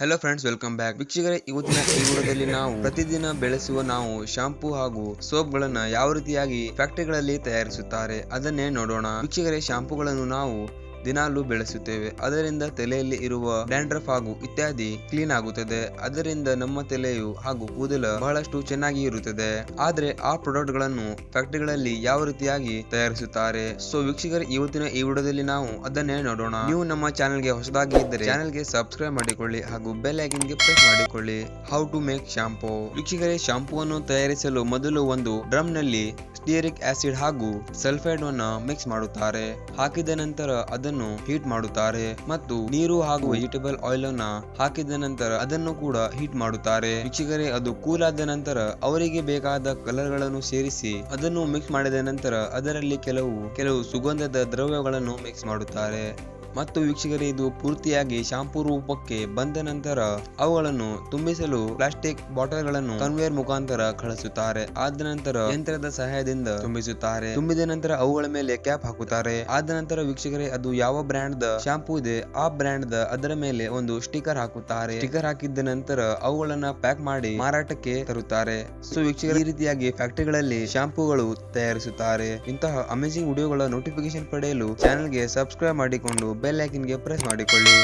Hello friends, welcome back. ವೀಕ್ಷಕರೇ, ಇವತ್ತಿನ ಈ ವಿಡಿಯೋದಲ್ಲಿ ನಾವು ಪ್ರತಿದಿನ ಬೆಳೆಸುವ ಶಾಂಪೂ ಹಾಗೂ ಸೋಪ್ ಗಳನ್ನ ಯಾವ ರೀತಿಯಾಗಿ ಫ್ಯಾಕ್ಟರಿಗಳಲ್ಲಿ ತಯಾರಿಸುತ್ತಾರೆ ಅದನ್ನೇ ನೋಡೋಣ. ವೀಕ್ಷಕರೇ, ಶಾಂಪೂಗಳನ್ನು ನಾವು ದಿನಾಲು ಬೆಳೆಸುತ್ತೇವೆ. ಅದರಿಂದ ತಲೆಯಲ್ಲಿ ಇರುವ ಡ್ಯಾಂಡ್ರಫ್ ಹಾಗೂ ಇತ್ಯಾದಿ ಕ್ಲೀನ್ ಆಗುತ್ತದೆ. ಅದರಿಂದ ನಮ್ಮ ತಲೆಯು ಹಾಗೂ ಕೂದಲು ಬಹಳಷ್ಟು ಚೆನ್ನಾಗಿ ಇರುತ್ತದೆ. ಆದ್ರೆ ಆ ಪ್ರಾಡಕ್ಟ್ ಗಳನ್ನು ಫ್ಯಾಕ್ಟರಿಗಳಲ್ಲಿ ಯಾವ ರೀತಿಯಾಗಿ ತಯಾರಿಸುತ್ತಾರೆ? ಸೊ ವೀಕ್ಷಕರೇ, ಇವತ್ತಿನ ಈ ವಿಡಿಯೋದಲ್ಲಿ ನಾವು ಅದನ್ನೇ ನೋಡೋಣ. ನೀವು ನಮ್ಮ ಚಾನೆಲ್ಗೆ ಹೊಸದಾಗಿ ಇದ್ದರೆ ಚಾನೆಲ್ಗೆ ಸಬ್ಸ್ಕ್ರೈಬ್ ಮಾಡಿಕೊಳ್ಳಿ ಹಾಗೂ ಬೆಲ್ ಐಕಾನ್ ಗೆ ಪ್ರೆಸ್ ಮಾಡಿಕೊಳ್ಳಿ. How to make shampoo. ವೀಕ್ಷಕರೇ, ಶಾಂಪೂ ಅನ್ನು ತಯಾರಿಸಲು ಮೊದಲು ಒಂದು ಡ್ರಮ್ ನಲ್ಲಿ ಸ್ಟಿಯರಿಕ್ ಆಸಿಡ್ ಹಾಗೂ ಸಲ್ಫೈಡ್ ಅನ್ನು ಮಿಕ್ಸ್ ಮಾಡುತ್ತಾರೆ. ಹಾಕಿದ ನಂತರ ಅದನ್ನು ಹೀಟ್ ಮಾಡುತ್ತಾರೆ ಮತ್ತು ನೀರು ಹಾಗೂ ವೆಜಿಟೇಬಲ್ ಆಯಿಲ್ ಅನ್ನ ಹಾಕಿದ ನಂತರ ಅದನ್ನು ಕೂಡ ಹೀಟ್ ಮಾಡುತ್ತಾರೆ. ವೀಕ್ಷಕರೇ, ಅದು ಕೂಲ್ ಆದ ನಂತರ ಅವರಿಗೆ ಬೇಕಾದ ಕಲರ್ ಗಳನ್ನು ಸೇರಿಸಿ ಅದನ್ನು ಮಿಕ್ಸ್ ಮಾಡಿದ ನಂತರ ಅದರಲ್ಲಿ ಕೆಲವು ಸುಗಂಧದ ದ್ರವ್ಯಗಳನ್ನು ಮಿಕ್ಸ್ ಮಾಡುತ್ತಾರೆ. ಮತ್ತು ವೀಕ್ಷಕರೇ, ಇದು ಪೂರ್ತಿಯಾಗಿ ಶಾಂಪೂ ರೂಪಕ್ಕೆ ಬಂದ ನಂತರ ಅವುಗಳನ್ನು ತುಂಬಿಸಲು ಪ್ಲಾಸ್ಟಿಕ್ ಬಾಟಲ್ ಗಳನ್ನು ಕನ್ವೇಯರ್ ಮುಖಾಂತರ ಕಳಿಸುತ್ತಾರೆ. ಆದ ನಂತರ ಯಂತ್ರದ ಸಹಾಯದಿಂದ ತುಂಬಿಸುತ್ತಾರೆ. ತುಂಬಿದ ನಂತರ ಅವುಗಳ ಮೇಲೆ ಕ್ಯಾಪ್ ಹಾಕುತ್ತಾರೆ. ಆದ ನಂತರ ವೀಕ್ಷಕರೇ, ಅದು ಯಾವ ಬ್ರ್ಯಾಂಡ್ ದ ಶಾಂಪೂ ಇದೆ ಆ ಬ್ರ್ಯಾಂಡ್ ದ ಅದರ ಮೇಲೆ ಒಂದು ಸ್ಟಿಕರ್ ಹಾಕುತ್ತಾರೆ. ಸ್ಟಿಕರ್ ಹಾಕಿದ ನಂತರ ಅವುಗಳನ್ನ ಪ್ಯಾಕ್ ಮಾಡಿ ಮಾರಾಟಕ್ಕೆ ತರುತ್ತಾರೆ. ಸೊ ವೀಕ್ಷಕರೇ, ಈ ರೀತಿಯಾಗಿ ಫ್ಯಾಕ್ಟರಿಗಳಲ್ಲಿ ಶಾಂಪೂಗಳು ತಯಾರಿಸುತ್ತಾರೆ. ಇಂತಹ ಅಮೇಜಿಂಗ್ ವಿಡಿಯೋಗಳ ನೋಟಿಫಿಕೇಶನ್ ಪಡೆಯಲು ಚಾನೆಲ್ಗೆ ಸಬ್ಸ್ಕ್ರೈಬ್ ಮಾಡಿಕೊಂಡು ಬೆಲ್ ಐಕಾನ್ ಗೆ ಪ್ರೆಸ್ ಮಾಡಿಕೊಳ್ಳಿ.